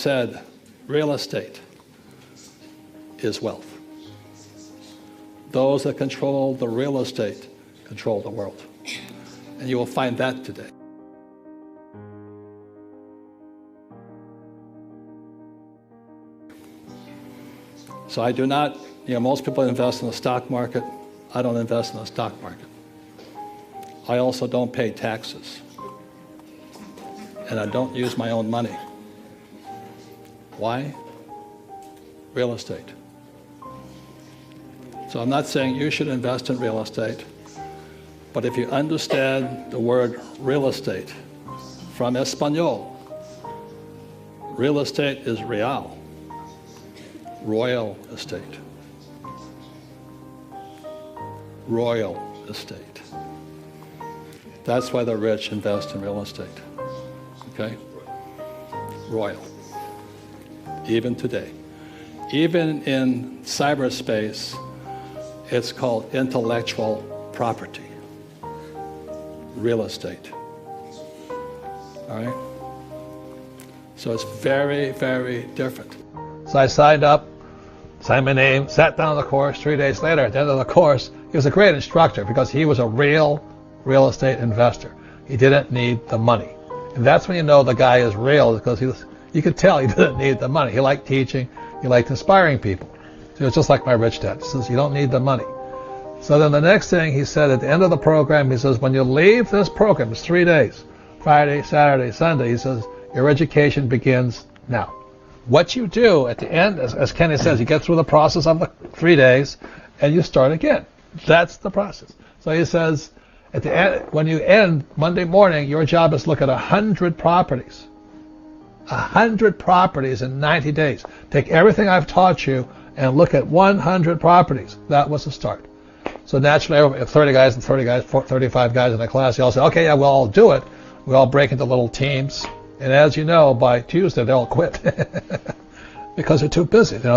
said real estate is wealth. Those that control the real estate control the world. And you will find that today. So I do not, most people invest in the stock market. I don't invest in the stock market. I also don't pay taxes. And I don't use my own money. Why? Real estate. So I'm not saying you should invest in real estate, but if you understand the word real estate from Espanol, real estate is real, royal estate. Royal estate. That's why the rich invest in real estate. Okay? Royal. Even today. Even in cyberspace, it's called intellectual property. Real estate. All right? So it's very, very different. So I signed up, signed my name, sat down on the course. 3 days later, at the end of the course, he was a great instructor because he was a real estate investor. He didn't need the money. And that's when you know the guy is real, because you could tell he didn't need the money. He liked teaching. He liked inspiring people. So it's just like my rich dad. He says, you don't need the money. So then the next thing he said at the end of the program, he says, when you leave this program, it's 3 days, Friday, Saturday, Sunday, he says, your education begins now. What you do at the end, as Kenny says, you get through the process of the 3 days and you start again. That's the process. So he says, at the end, when you end Monday morning, your job is to look at 100 properties. 100 properties in 90 days. Take everything I've taught you and look at 100 properties. That was the start. So naturally, if 30 guys and 30 guys, 35 guys in a class, they all say, okay, yeah, we'll all do it. We all break into little teams. And as you know, by Tuesday, they all quit because they're too busy. They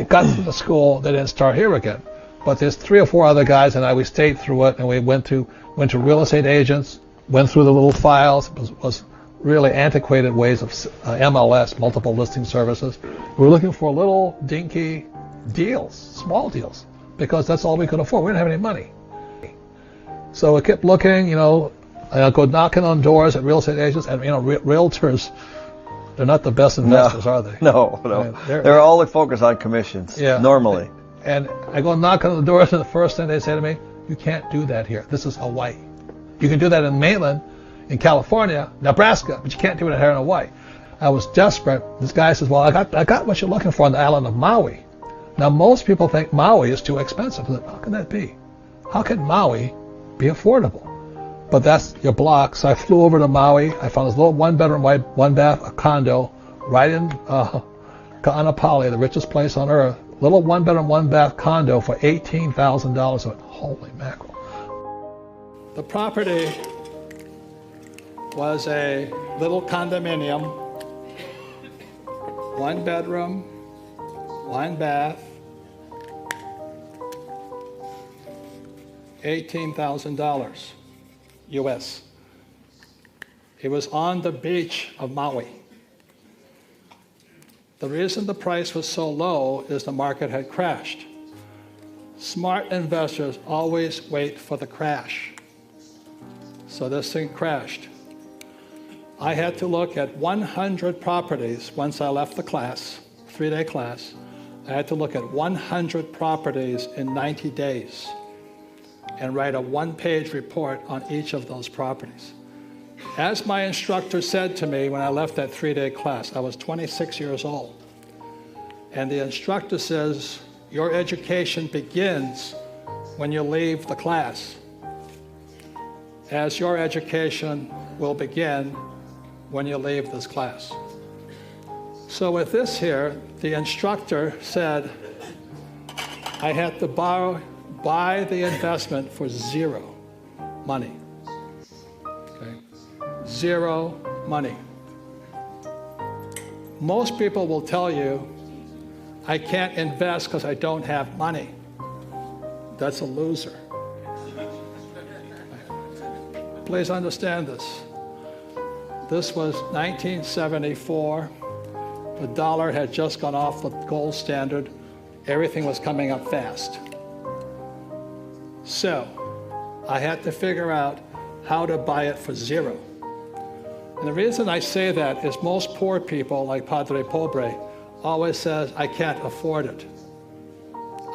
got to the school, they didn't start here again. But there's 3 or 4 other guys and we stayed through it, and we went to real estate agents, went through the little files. It was really antiquated ways of MLS, multiple listing services. We were looking for little dinky deals, small deals, because that's all we could afford. We didn't have any money. So we kept looking, I'll go knocking on doors at real estate agents, and realtors, they're not the best investors, are they? No. They're all focused on commissions, normally. And I go knocking on the doors, and the first thing they say to me, you can't do that here. This is Hawaii. You can do that in mainland, in California, Nebraska, but you can't do it here in Hawaii. I was desperate. This guy says, well, I got what you're looking for on the island of Maui. Now, most people think Maui is too expensive. How can that be? How can Maui be affordable? But that's your block. So I flew over to Maui. I found this little 1-bedroom, 1-bath, a condo right in Kaanapali, the richest place on earth. Little 1-bedroom, 1-bath condo for $18,000. So holy mackerel. The property was a little condominium, 1 bedroom, 1 bath, $18,000 US. It was on the beach of Maui. The reason the price was so low is the market had crashed. Smart investors always wait for the crash. So this thing crashed. I had to look at 100 properties once I left the class, 3-day class. I had to look at 100 properties in 90 days and write a 1-page report on each of those properties. As my instructor said to me when I left that 3-day class, I was 26 years old. And the instructor says, your education begins when you leave the class, as your education will begin when you leave this class. So with this here, the instructor said I had to buy the investment for 0 money. Okay? 0 money. Most people will tell you, I can't invest because I don't have money. That's a loser. Please understand this. This was 1974. The dollar had just gone off the gold standard. Everything was coming up fast. So I had to figure out how to buy it for zero. And the reason I say that is most poor people, like Padre Pobre, always says, I can't afford it.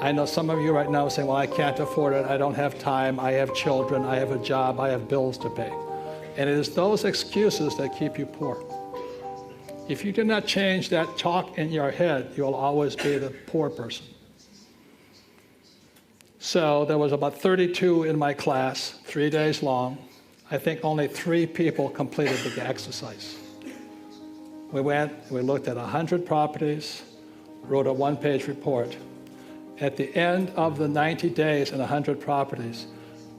I know some of you right now saying, well, I can't afford it. I don't have time. I have children. I have a job. I have bills to pay. And it is those excuses that keep you poor. If you do not change that talk in your head, you'll always be the poor person. So there was about 32 in my class, 3 days long. I think only 3 people completed the exercise. We went, we looked at 100 properties, wrote a 1-page report. At the end of the 90 days and 100 properties,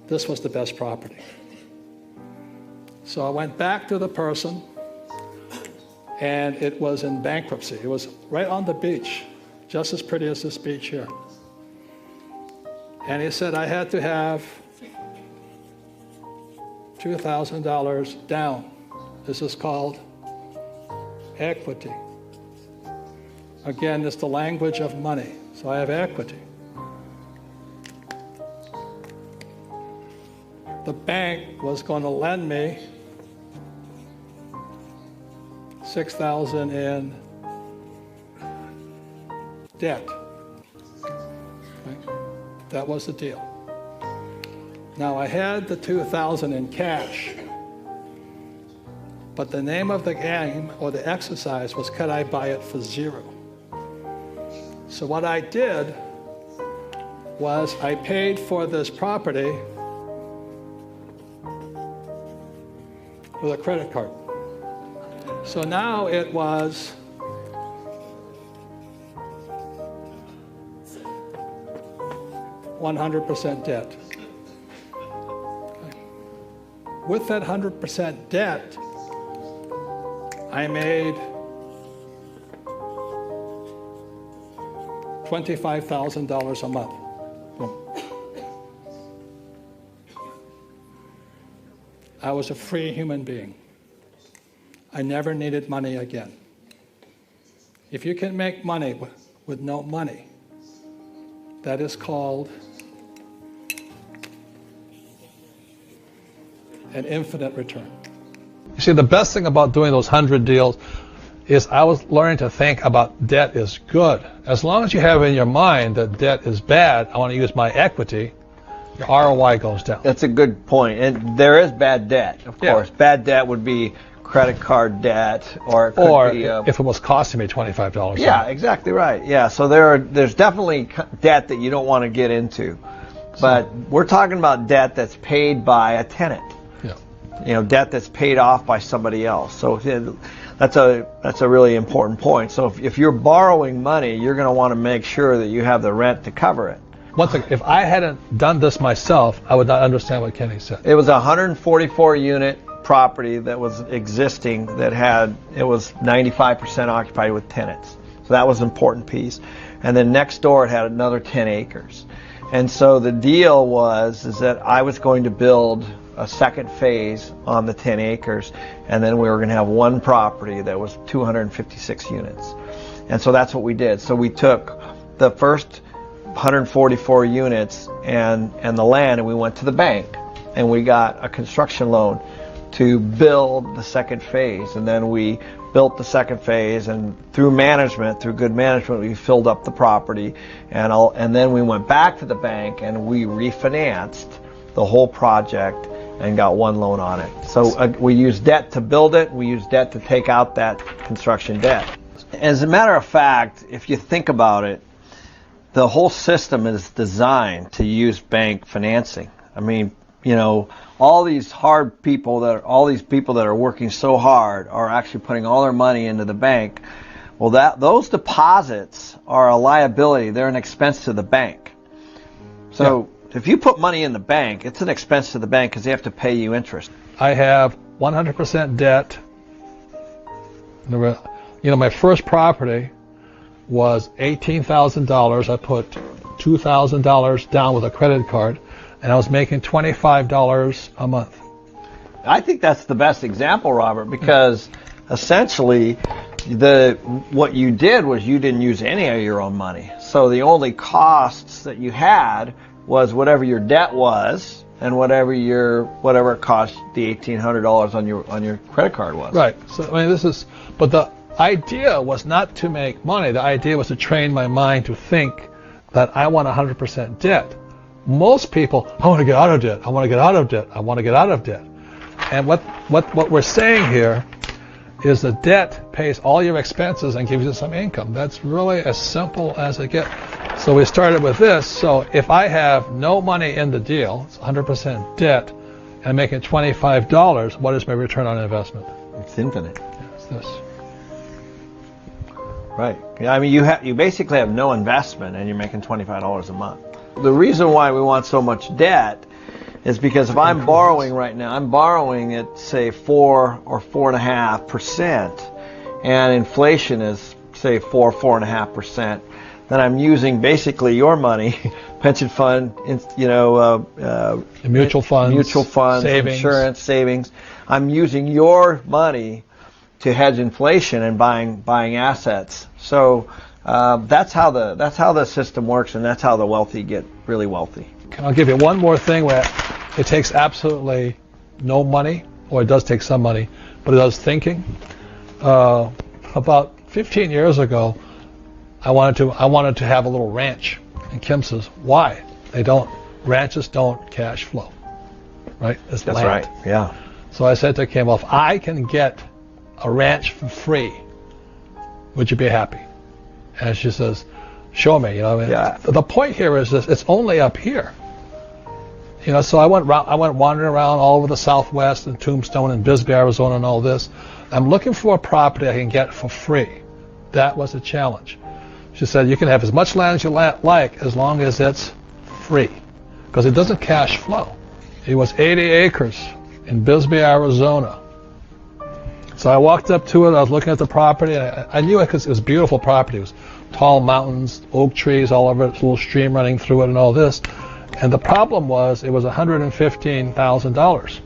this was the best property. So I went back to the person, and it was in bankruptcy. It was right on the beach, just as pretty as this beach here. And he said I had to have $2,000 down. This is called equity. Again, it's the language of money. So I have equity. The bank was going to lend me $6,000 in debt. Okay. That was the deal. Now I had the $2,000 in cash, but the name of the game or the exercise was, could I buy it for zero? So what I did was I paid for this property with a credit card. So now it was $100% debt. Okay. With that 100% debt, I made $25,000 a month. Boom. I was a free human being. I never needed money again. If you can make money with no money, that is called an infinite return. You see, the best thing about doing those 100 deals is I was learning to think about debt is good. As long as you have in your mind that debt is bad, I want to use my equity, your ROI goes down. That's a good point. And there is bad debt, of course. Yeah. Bad debt would be credit card debt, or it could be, if it was costing me $25. Yeah, exactly right. Yeah, so there's definitely debt that you don't want to get into. But we're talking about debt that's paid by a tenant. Yeah. You know, debt that's paid off by somebody else. So that's a really important point. So if you're borrowing money, you're going to want to make sure that you have the rent to cover it. One thing, if I hadn't done this myself, I would not understand what Kenny said. It was a 144 unit property that was existing that it was 95% occupied with tenants. So that was an important piece. And then next door it had another 10 acres. And so the deal is that I was going to build a second phase on the 10 acres, and then we were going to have one property that was 256 units. And so that's what we did. So we took the first 144 units and the land, and we went to the bank, and we got a construction loan to build the second phase. And then we built the second phase, and through good management, we filled up the property, and then we went back to the bank and we refinanced the whole project and got one loan on it. So we used debt to build it, we used debt to take out that construction debt. As a matter of fact, if you think about it, the whole system is designed to use bank financing. I mean, you know, all these people that are working so hard are actually putting all their money into the bank. Well, those deposits are a liability. They're an expense to the bank. So if you put money in the bank, it's an expense to the bank because they have to pay you interest. I have 100% debt. You know, my first property was $18,000. I put $2,000 down with a credit card, and I was making $25 a month. I think that's the best example, Robert, because essentially What you did was you didn't use any of your own money. So the only costs that you had was whatever your debt was and whatever it cost the $1,800 on your credit card was. Right. So I mean, but the idea was not to make money. The idea was to train my mind to think that I want 100% debt. Most people, I want to get out of debt. I want to get out of debt. I want to get out of debt. And what we're saying here is the debt pays all your expenses and gives you some income. That's really as simple as it gets. So we started with this. So if I have no money in the deal, it's 100% debt, and I'm making $25, what is my return on investment? It's infinite. It's this. Right. I mean, you basically have no investment and you're making $25 a month. The reason why we want so much debt is because if I'm borrowing right now, I'm borrowing at say 4 or 4.5%, and inflation is say 4.5%. Then I'm using basically your money, pension fund, mutual funds, savings. Insurance, savings. I'm using your money to hedge inflation and buying assets. So that's how the system works, and that's how the wealthy get really wealthy. I'll give you one more thing where it takes absolutely no money, or it does take some money, but it does thinking. About 15 years ago, I wanted to have a little ranch, and Kim says, "Why? Ranches don't cash flow, right? It's That's land." right. Yeah. So I said to Kim, "Well, if I can get a ranch for free, would you be happy?" And she says, "Show me." Yeah. The point here is this: it's only up here. So I went wandering around all over the Southwest and Tombstone and Bisbee, Arizona, and all this. I'm looking for a property I can get for free. That was a challenge. She said, "You can have as much land as you like as long as it's free, because it doesn't cash flow." It was 80 acres in Bisbee, Arizona. So I walked up to it. I was looking at the property, and I knew it because it was a beautiful property. It was tall mountains, oak trees all over it, a little stream running through it, and all this. And the problem was it was $115,000.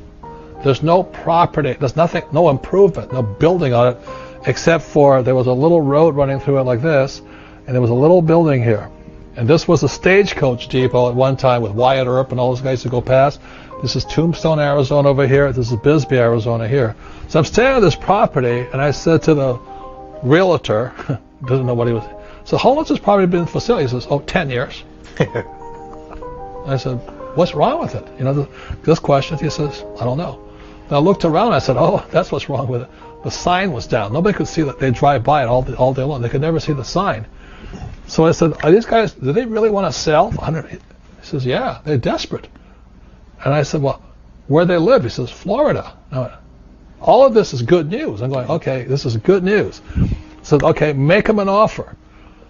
There's no property, there's nothing, no improvement, no building on it, except for there was a little road running through it like this, and there was a little building here. And this was a stagecoach depot at one time with Wyatt Earp and all those guys to go past. This is Tombstone, Arizona over here. This is Bisbee, Arizona here. So I'm standing on this property, and I said to the realtor, doesn't know what he was, so how long has this property been for sale? He says, 10 years. I said, "What's wrong with it?" This question. He says, "I don't know." And I looked around. I said, "Oh, that's what's wrong with it. The sign was down. Nobody could see that. They drive by it all day long. They could never see the sign." So I said, "Are these guys? Do they really want to sell?" He says, "Yeah, they're desperate." And I said, "Well, where they live?" He says, "Florida." I went, all of this is good news. I'm going, "Okay, this is good news." I said, "Okay, make them an offer."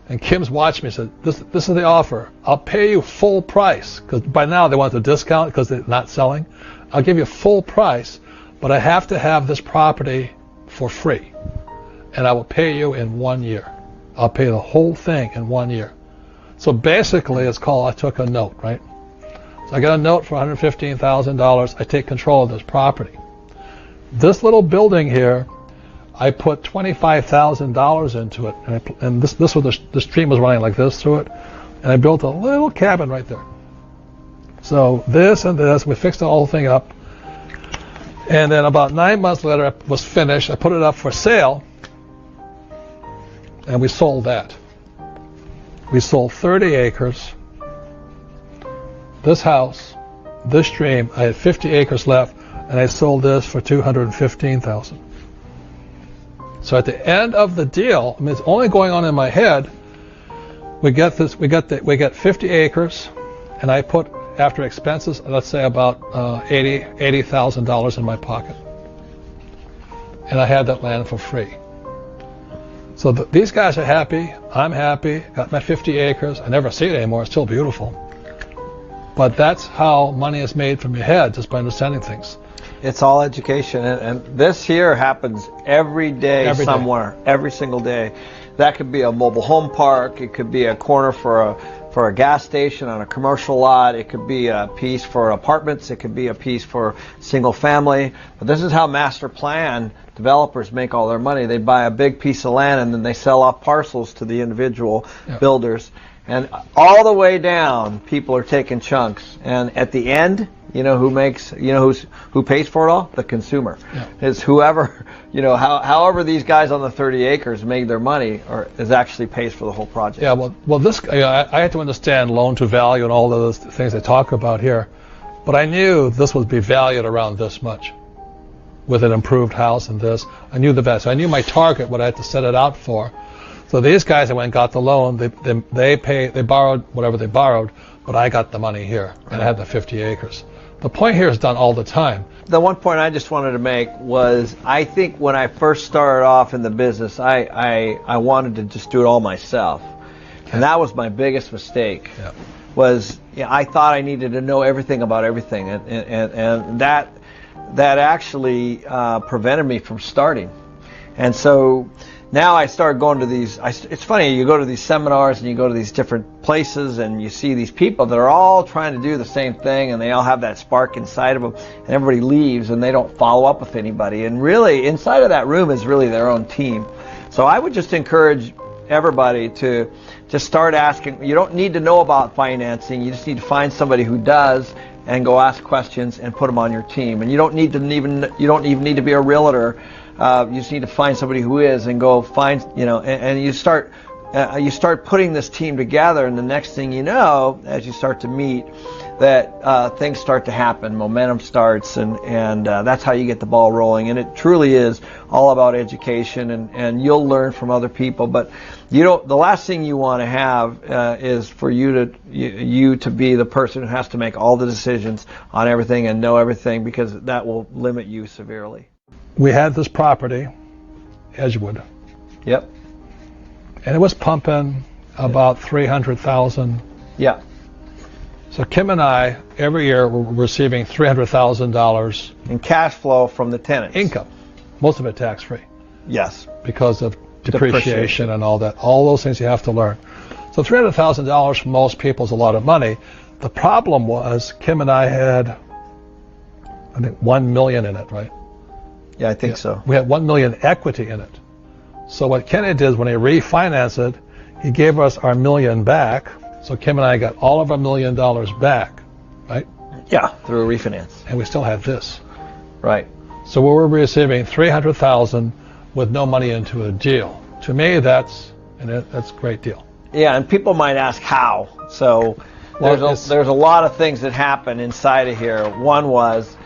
And Kim's watched me and said, this is the offer. I'll pay you full price, because by now they want the discount because they're not selling. I'll give you full price, but I have to have this property for free. And I will pay you in 1 year. I'll pay the whole thing in 1 year. So basically it's called, I took a note, right? So I got a note for $115,000. I take control of this property. This little building here, I put $25,000 into it, and this was the stream was running like this through it, and I built a little cabin right there. So this and this, we fixed the whole thing up, and then about 9 months later, it was finished. I put it up for sale, and we sold that. We sold 30 acres. This house, this stream, I had 50 acres left, and I sold this for $215,000. So at the end of the deal, I mean, it's only going on in my head. We get 50 acres, and I put, after expenses, let's say about $80,000 in my pocket, and I had that land for free. So these guys are happy. I'm happy. Got my 50 acres. I never see it anymore. It's still beautiful. But that's how money is made from your head, just by understanding things. It's all education, and this here happens every day somewhere, every single day. That could be a mobile home park. It could be a corner for for a gas station on a commercial lot. It could be a piece for apartments. It could be a piece for single family. But this is how master plan developers make all their money. They buy a big piece of land and then they sell off parcels to the individual builders. And all the way down, people are taking chunks. And at the end, you know who pays for it all? The consumer. Yeah. It's whoever, however these guys on the 30 acres made their money, or is actually pays for the whole project. Yeah, well, this I had to understand loan to value and all those things they talk about here, but I knew this would be valued around this much, with an improved house and this. I knew the best. So I knew my target, what I had to set it out for. So these guys that went and got the loan, they borrowed whatever they borrowed, but I got the money here, and I had the 50 acres. The point here is done all the time. The one point I just wanted to make was, I think when I first started off in the business, I wanted to just do it all myself. And that was my biggest mistake. Yeah. Was I thought I needed to know everything about everything, and that actually prevented me from starting. And so now I started going to these, it's funny, you go to these seminars and you go to these different places and you see these people that are all trying to do the same thing, and they all have that spark inside of them, and everybody leaves and they don't follow up with anybody. And really, inside of that room is really their own team. So I would just encourage everybody to just start asking. You don't need to know about financing. You just need to find somebody who does, and go ask questions and put them on your team. And you don't even need to be a realtor. You just need to find somebody who is, and go find, and you start putting this team together, and the next thing you know, as you start to meet, that things start to happen, momentum starts, and that's how you get the ball rolling. And it truly is all about education, and you'll learn from other people. But the last thing you want to have is for you to be the person who has to make all the decisions on everything and know everything, because that will limit you severely. We had this property, Edgewood. Yep. And it was pumping about $300,000. Yeah. So Kim and I, every year, were receiving $300,000 in cash flow from the tenants. income, most of it tax-free, Yes. because of depreciation and all that. All those things you have to learn. So $300,000 for most people is a lot of money. The problem was Kim and I had, I think, $1 million in it, right? Yeah, I think so. We had $1 million equity in it. So what Kenny did when he refinanced it, he gave us our $1 million back. So Kim and I got all of our $1 million back, right? Yeah, through a refinance. And we still had this. Right. So we were receiving $300,000 with no money into a deal. To me, that's a great deal. Yeah, and people might ask how. So there's a lot of things that happen inside of here. One was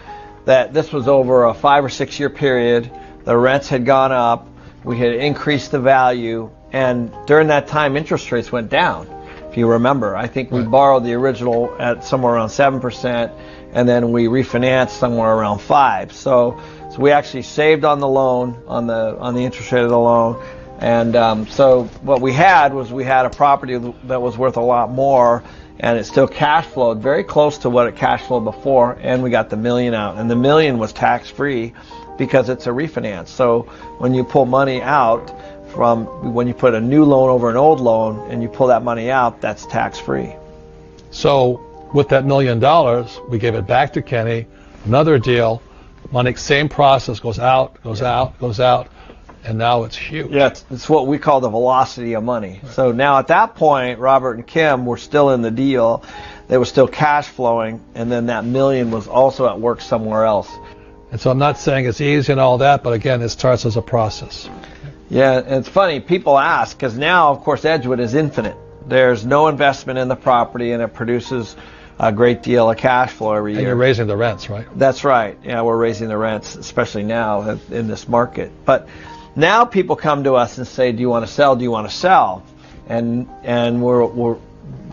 that this was over a 5 or 6 year period. The rents had gone up. We had increased the value, and during that time, interest rates went down. If you remember, I think we borrowed the original at somewhere around 7%, and then we refinanced somewhere around 5%. So we actually saved on the loan, on the interest rate of the loan, and so what we had a property that was worth a lot more, and it still cash flowed very close to what it cash flowed before, and we got the $1 million out, and the $1 million was tax free because it's a refinance. So when you pull money out when you put a new loan over an old loan and you pull that money out, that's tax free. So with that $1 million, we gave it back to Kenny, another deal, money, same process, goes out, goes out, and now it's huge. Yeah, it's what we call the velocity of money. Right. So now at that point, Robert and Kim were still in the deal. They were still cash flowing, and then that $1 million was also at work somewhere else. And so I'm not saying it's easy and all that, but again, it starts as a process. Yeah, and it's funny, people ask, because now, of course, Edgewood is infinite. There's no investment in the property, and it produces a great deal of cash flow every year. And you're raising the rents, right? That's right. Yeah, we're raising the rents, especially now in this market. But now people come to us and say, do you want to sell? Do you want to sell? And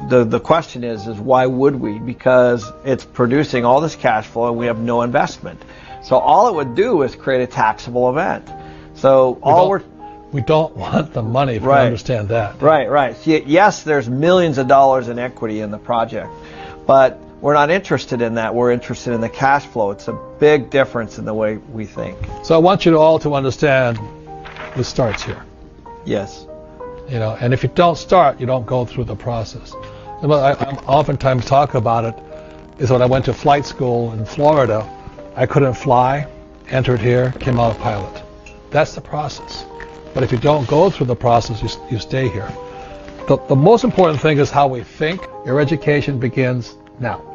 the question is why would we? Because it's producing all this cash flow and we have no investment. So all it would do is create a taxable event. So we don't want the money, if you understand that. Right. See, yes, there's millions of dollars in equity in the project, but we're not interested in that. We're interested in the cash flow. It's a big difference in the way we think. So I want you all to understand this starts here. Yes. And if you don't start, you don't go through the process. I oftentimes talk about it, is when I went to flight school in Florida, I couldn't fly, entered here, came out a pilot. That's the process. But if you don't go through the process, you stay here. The most important thing is how we think. Your education begins now.